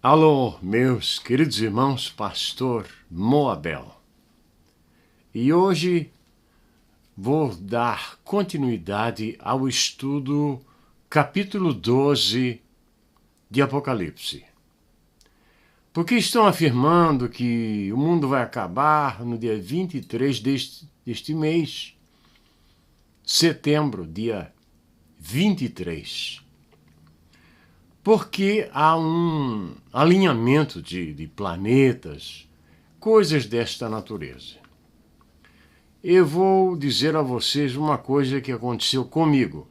Alô, meus queridos irmãos, pastor Moabel. E hoje vou dar continuidade ao estudo capítulo 12 de Apocalipse. Porque estão afirmando que o mundo vai acabar no dia 23 deste mês, setembro, dia 23. Porque há um alinhamento de planetas, coisas desta natureza. Eu vou dizer a vocês uma coisa que aconteceu comigo.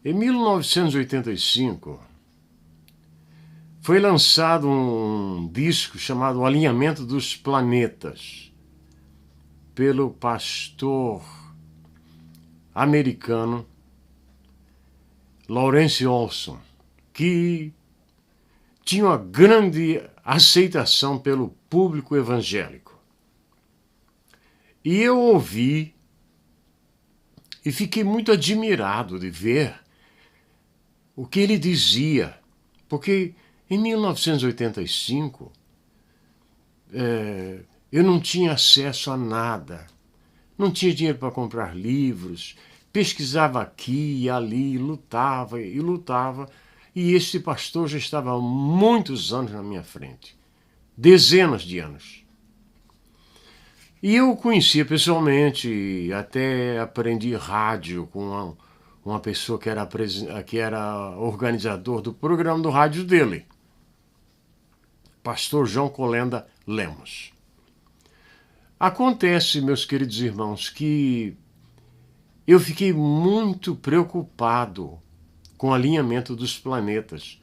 Em 1985, foi lançado um disco chamado Alinhamento dos Planetas, pelo pastor americano Lawrence Olson, que tinha uma grande aceitação pelo público evangélico. E eu ouvi e fiquei muito admirado de ver o que ele dizia, porque em 1985 eu não tinha acesso a nada, não tinha dinheiro para comprar livros, pesquisava aqui e ali, lutava, e este pastor já estava há muitos anos na minha frente, dezenas de anos. E eu o conhecia pessoalmente, até aprendi rádio com uma pessoa que era organizador do programa do rádio dele, pastor João Colenda Lemos. Acontece, meus queridos irmãos, que eu fiquei muito preocupado com o alinhamento dos planetas.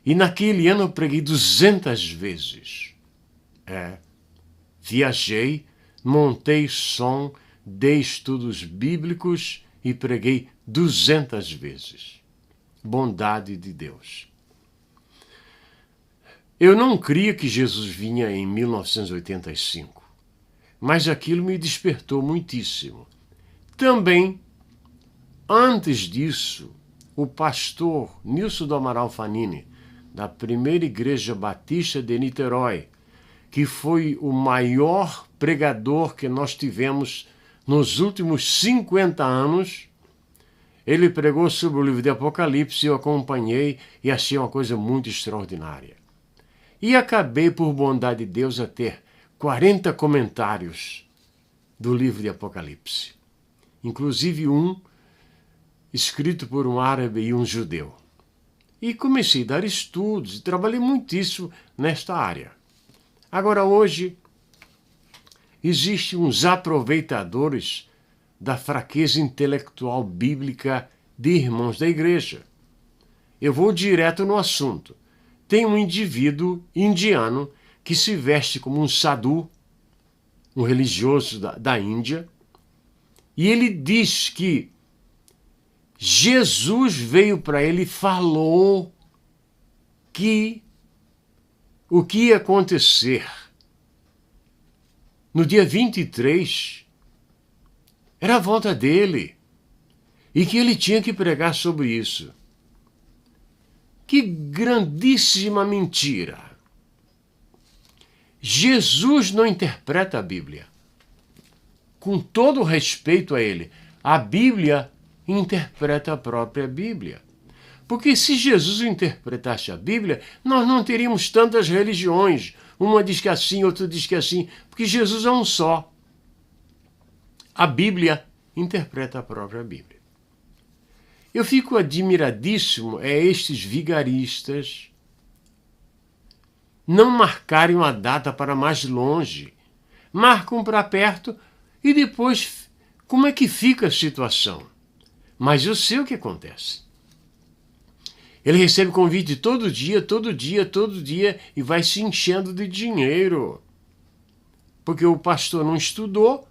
E naquele ano eu preguei 200 vezes. Viajei, montei som, dei estudos bíblicos e preguei 200 vezes. Bondade de Deus. Eu não cria que Jesus vinha em 1985, mas aquilo me despertou muitíssimo. Também, antes disso, o pastor Nilson do Amaral Fanini, da Primeira Igreja Batista de Niterói, que foi o maior pregador que nós tivemos nos últimos 50 anos, ele pregou sobre o livro de Apocalipse, eu acompanhei e achei uma coisa muito extraordinária. E acabei, por bondade de Deus, a ter 40 comentários do livro de Apocalipse. Inclusive um escrito por um árabe e um judeu. E comecei a dar estudos e trabalhei muitíssimo nesta área. Agora, hoje, existem uns aproveitadores da fraqueza intelectual bíblica de irmãos da igreja. Eu vou direto no assunto. Tem um indivíduo indiano que se veste como um sadhu, um religioso da Índia, e ele diz que Jesus veio para ele e falou que o que ia acontecer no dia 23 era a volta dele e que ele tinha que pregar sobre isso. Que grandíssima mentira! Jesus não interpreta a Bíblia. Com todo respeito a ele, a Bíblia interpreta a própria Bíblia. Porque se Jesus interpretasse a Bíblia, nós não teríamos tantas religiões. Uma diz que assim, outra diz que assim, porque Jesus é um só. A Bíblia interpreta a própria Bíblia. Eu fico admiradíssimo estes vigaristas não marcarem uma data para mais longe. Marcam para perto e depois, como é que fica a situação? Mas eu sei o que acontece. Ele recebe convite todo dia, e vai se enchendo de dinheiro. Porque o pastor não estudou,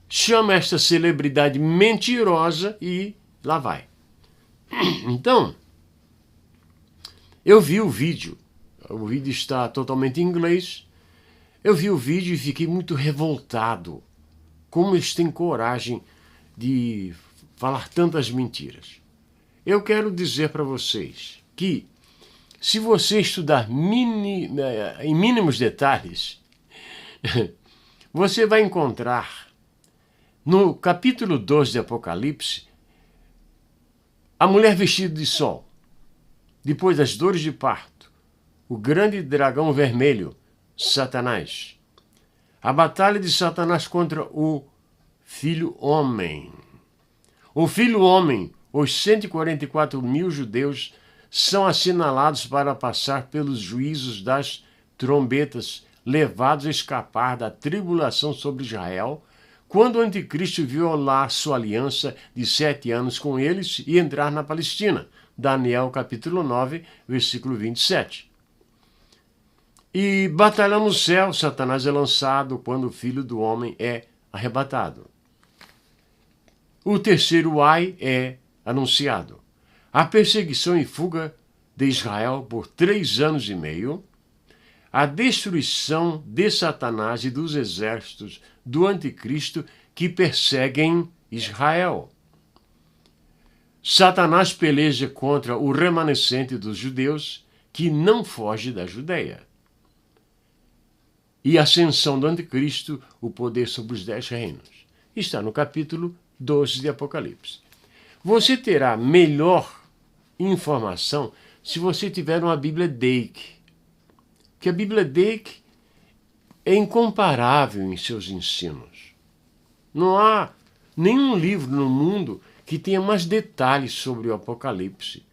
chama esta celebridade mentirosa e lá vai. Então, eu vi o vídeo está totalmente em inglês, eu vi o vídeo e fiquei muito revoltado. Como eles têm coragem de falar tantas mentiras. eu quero dizer para vocês que, se você estudar em mínimos detalhes, você vai encontrar no capítulo 2 de Apocalipse a mulher vestida de sol, depois das dores de parto, o grande dragão vermelho, Satanás, a batalha de Satanás contra o Filho Homem. O Filho Homem, os 144 mil judeus, são assinalados para passar pelos juízos das trombetas, levados a escapar da tribulação sobre Israel, quando o anticristo violar sua aliança de 7 anos com eles e entrar na Palestina. Daniel capítulo 9, versículo 27. E batalha no céu, Satanás é lançado quando o Filho do Homem é arrebatado. O terceiro ai é anunciado. A perseguição e fuga de Israel por 3 anos e meio, a destruição de Satanás e dos exércitos do anticristo que perseguem Israel. Satanás peleja contra o remanescente dos judeus que não foge da Judeia. E a ascensão do anticristo, o poder sobre os 10 reinos. Está no capítulo 12 de Apocalipse. Você terá melhor informação se você tiver uma Bíblia Dake. Que a Bíblia Dake é incomparável em seus ensinos. Não há nenhum livro no mundo que tenha mais detalhes sobre o Apocalipse.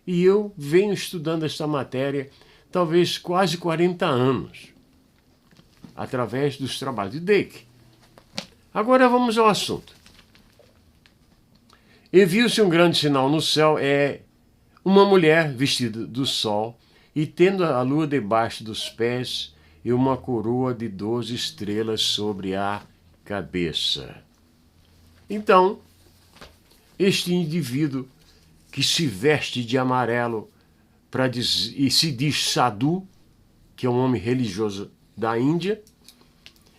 E eu venho estudando esta matéria talvez quase 40 anos, através dos trabalhos de Dake. Agora vamos ao assunto. E viu-se um grande sinal no céu, uma mulher vestida do sol e tendo a lua debaixo dos pés e uma coroa de 12 estrelas sobre a cabeça. Então, este indivíduo que se veste de amarelo e se diz Sadhu, que é um homem religioso da Índia,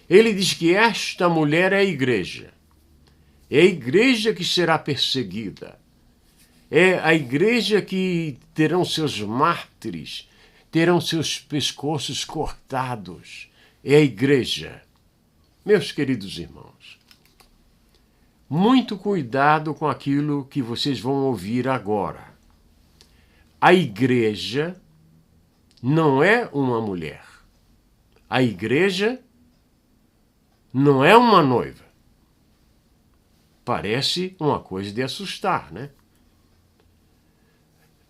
ele diz que esta mulher é a igreja. É a igreja que será perseguida. É a igreja que terão seus mártires, terão seus pescoços cortados. É a igreja. Meus queridos irmãos, muito cuidado com aquilo que vocês vão ouvir agora. A igreja não é uma mulher. A igreja não é uma noiva. Parece uma coisa de assustar, né?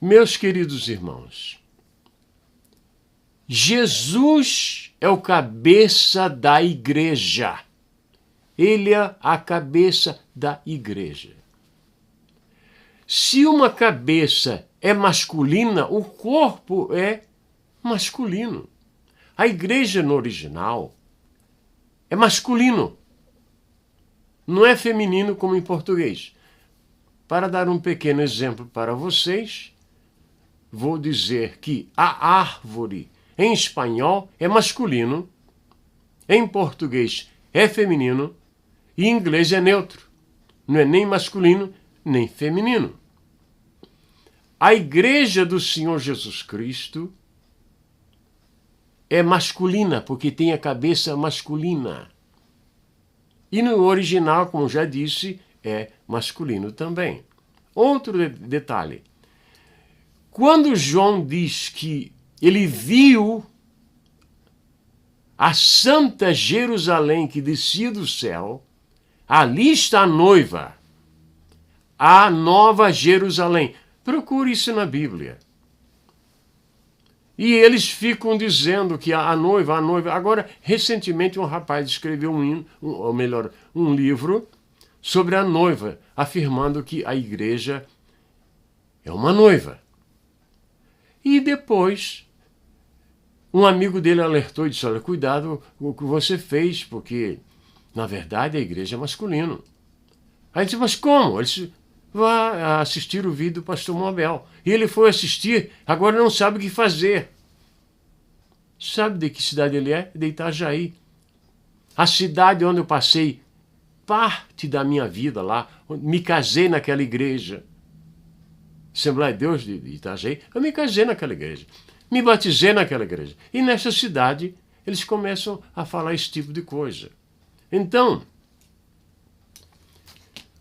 Meus queridos irmãos, Jesus é o cabeça da igreja. Ele é a cabeça da igreja. Se uma cabeça é masculina, o corpo é masculino. A igreja no original é masculino. Não é feminino como em português. Para dar um pequeno exemplo para vocês, vou dizer que a árvore em espanhol é masculino, em português é feminino e em inglês é neutro. Não é nem masculino nem feminino. A igreja do Senhor Jesus Cristo é masculina porque tem a cabeça masculina. E no original, como já disse, é masculino também. Outro detalhe. Quando João diz que ele viu a Santa Jerusalém que descia do céu, ali está a noiva, a Nova Jerusalém. Procure isso na Bíblia. E eles ficam dizendo que a noiva... Agora, recentemente, um rapaz escreveu um livro sobre a noiva, afirmando que a igreja é uma noiva. E depois, um amigo dele alertou e disse, olha, cuidado com o que você fez, porque, na verdade, a igreja é masculino. Aí ele disse, mas como? Ele disse, vá assistir o vídeo do pastor Mobel. E ele foi assistir, agora não sabe o que fazer. Sabe de que cidade ele é? De Itajaí. A cidade onde eu passei parte da minha vida lá, me casei naquela igreja. Assembleia de Deus de Itajaí, eu me casei naquela igreja. Me batizei naquela igreja. E nessa cidade, eles começam a falar esse tipo de coisa. Então,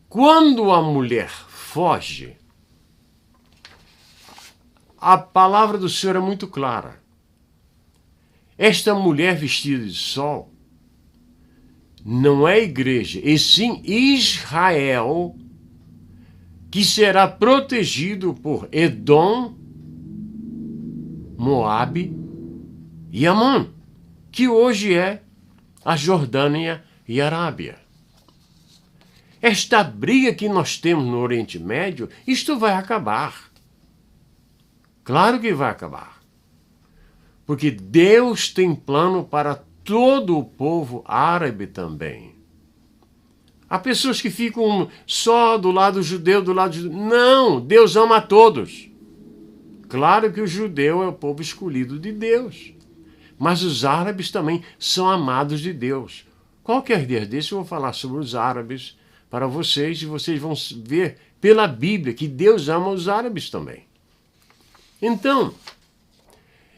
quando a mulher foge, a palavra do Senhor é muito clara. Esta mulher vestida de sol não é a igreja, e sim Israel, que será protegido por Edom, Moabe e Amon, que hoje é a Jordânia e a Arábia. Esta briga que nós temos no Oriente Médio, isto vai acabar. Claro que vai acabar. Porque Deus tem plano para todo o povo árabe também. Há pessoas que ficam só do lado judeu, do lado judeu. Não, Deus ama a todos. Claro que o judeu é o povo escolhido de Deus. Mas os árabes também são amados de Deus. Qualquer dia desse eu vou falar sobre os árabes para vocês e vocês vão ver pela Bíblia que Deus ama os árabes também. Então,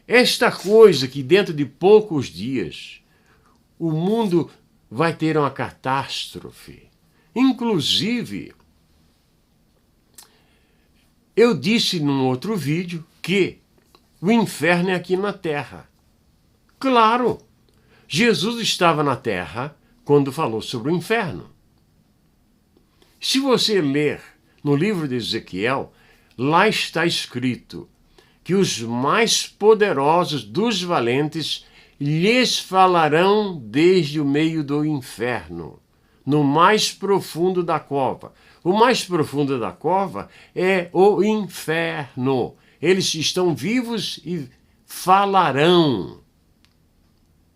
esta coisa que dentro de poucos dias o mundo vai ter uma catástrofe. Inclusive, eu disse num outro vídeo que o inferno é aqui na terra. Claro, Jesus estava na terra quando falou sobre o inferno. Se você ler no livro de Ezequiel, lá está escrito que os mais poderosos dos valentes lhes falarão desde o meio do inferno, no mais profundo da cova. O mais profundo da cova é o inferno. Eles estão vivos e falarão.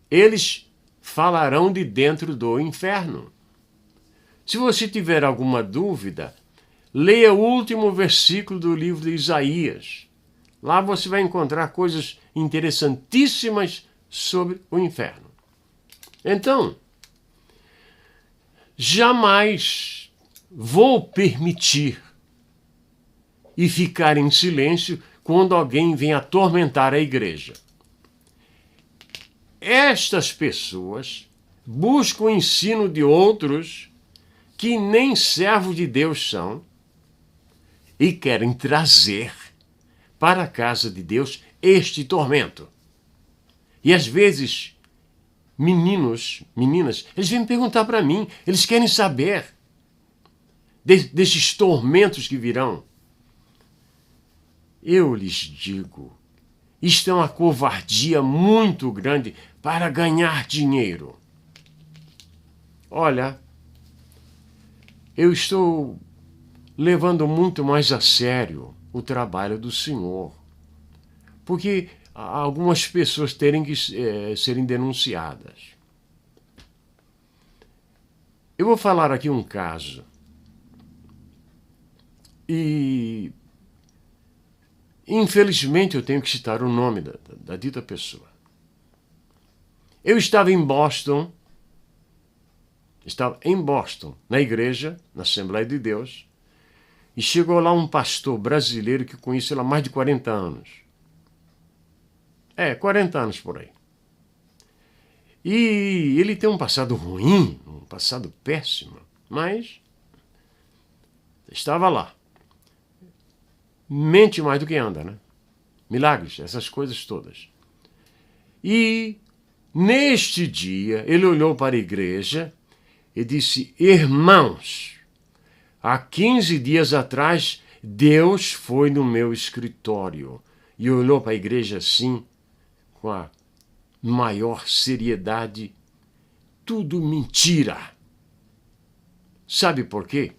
Eles falarão de dentro do inferno. Se você tiver alguma dúvida, leia o último versículo do livro de Isaías. Lá você vai encontrar coisas interessantíssimas sobre o inferno. Então, jamais vou permitir e ficar em silêncio quando alguém vem atormentar a igreja. Estas pessoas buscam o ensino de outros que nem servos de Deus são e querem trazer para a casa de Deus este tormento. E às vezes, meninos, meninas, eles vêm perguntar para mim, eles querem saber desses tormentos que virão. Eu lhes digo, isto é uma covardia muito grande para ganhar dinheiro. Olha, eu estou levando muito mais a sério o trabalho do Senhor, porque algumas pessoas terem que serem denunciadas. Eu vou falar aqui um caso. E, infelizmente, eu tenho que citar o nome da dita pessoa. Eu estava em Boston, na igreja, na Assembleia de Deus, e chegou lá um pastor brasileiro que eu conheço há mais de 40 anos. 40 anos por aí. E ele tem um passado ruim, um passado péssimo, mas estava lá. Mente mais do que anda, né? Milagres, essas coisas todas. E neste dia, ele olhou para a igreja e disse: irmãos, há 15 dias atrás, Deus foi no meu escritório. E olhou para a igreja assim, com a maior seriedade. Tudo mentira. Sabe por quê?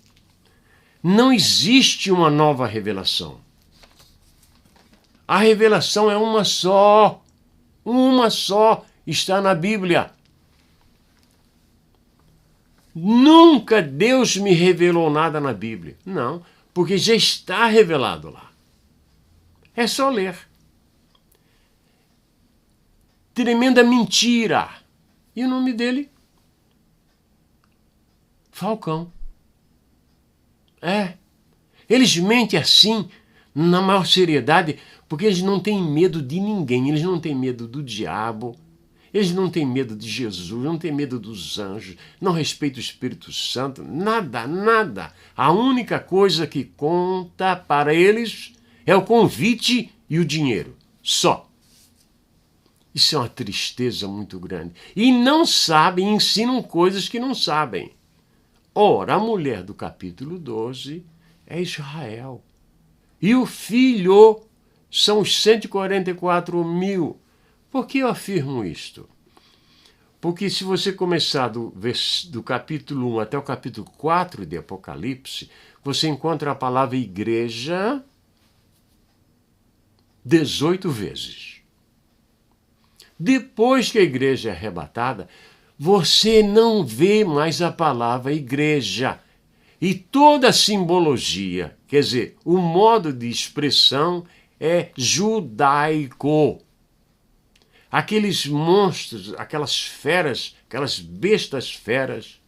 Não existe uma nova revelação. A revelação é uma só. Uma só está na Bíblia. Nunca Deus me revelou nada na Bíblia. Não, porque já está revelado lá. É só ler. Tremenda mentira. E o nome dele? Falcão. Eles mentem assim na maior seriedade, porque eles não têm medo de ninguém, eles não têm medo do diabo, eles não têm medo de Jesus, não têm medo dos anjos, não respeitam o Espírito Santo, nada, nada. A única coisa que conta para eles é o convite e o dinheiro, só. Isso é uma tristeza muito grande. E não sabem, ensinam coisas que não sabem. Ora, a mulher do capítulo 12 é Israel. E o filho são os 144 mil. Por que eu afirmo isto? Porque se você começar do capítulo 1 até o capítulo 4 de Apocalipse, você encontra a palavra igreja 18 vezes. Depois que a igreja é arrebatada, você não vê mais a palavra igreja. E toda a simbologia, quer dizer, o modo de expressão é judaico. Aqueles monstros, aquelas feras, aquelas bestas feras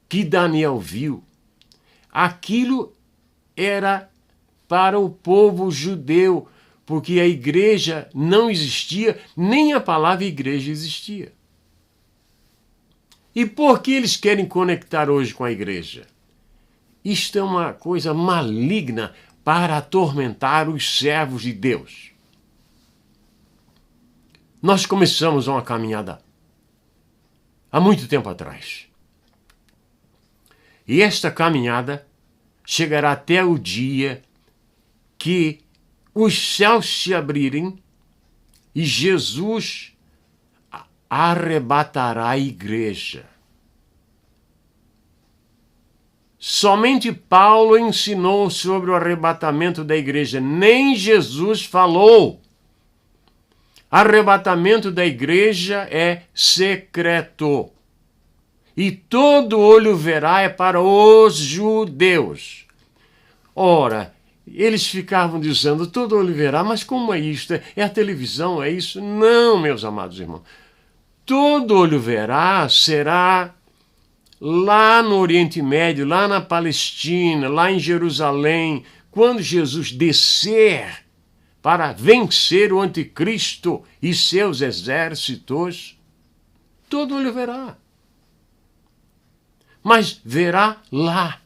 que Daniel viu, aquilo era para o povo judeu, porque a igreja não existia, nem a palavra igreja existia. E por que eles querem conectar hoje com a igreja? Isto é uma coisa maligna para atormentar os servos de Deus. Nós começamos uma caminhada há muito tempo atrás. E esta caminhada chegará até o dia que os céus se abrirem e Jesus arrebatará a igreja. Somente Paulo ensinou sobre o arrebatamento da igreja, nem Jesus falou. Arrebatamento da igreja é secreto. E todo olho verá é para os judeus. Ora, eles ficavam dizendo, todo olho verá, mas como é isto? É a televisão, é isso? Não, meus amados irmãos. Todo olho verá será lá no Oriente Médio, lá na Palestina, lá em Jerusalém, quando Jesus descer para vencer o anticristo e seus exércitos, todo olho verá. Mas verá lá.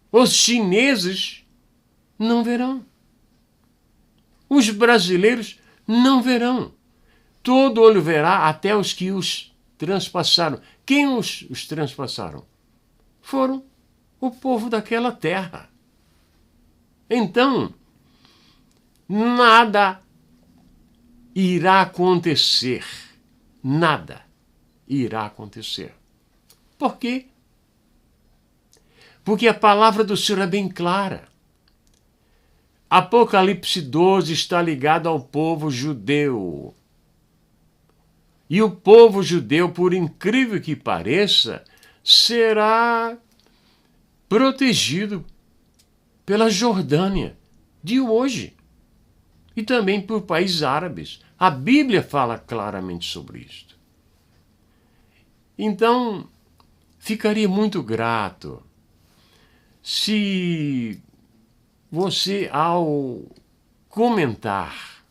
Os chineses não verão. Os brasileiros não verão. Todo olho verá, até os que os transpassaram. Quem os transpassaram? Foram o povo daquela terra. Então, nada irá acontecer. Nada irá acontecer. Por quê? Porque a palavra do Senhor é bem clara. Apocalipse 12 está ligado ao povo judeu. E o povo judeu, por incrível que pareça, será protegido pela Jordânia de hoje. E também por países árabes. A Bíblia fala claramente sobre isto. Então, ficaria muito grato se você, ao comentar,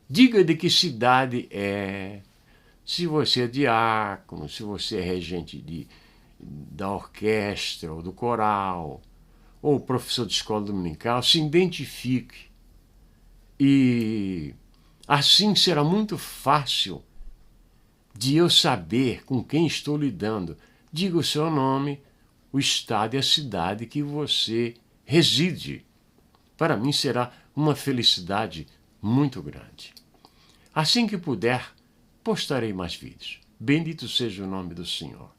diga de que cidade é, se você é diácono, se você é regente da orquestra ou do coral, ou professor de escola dominical, se identifique. E assim será muito fácil de eu saber com quem estou lidando. Diga o seu nome, o estado e a cidade que você reside. Para mim será uma felicidade muito grande. Assim que puder, postarei mais vídeos. Bendito seja o nome do Senhor.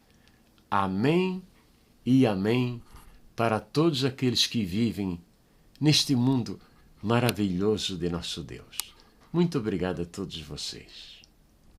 Amém e amém para todos aqueles que vivem neste mundo maravilhoso de nosso Deus. Muito obrigado a todos vocês.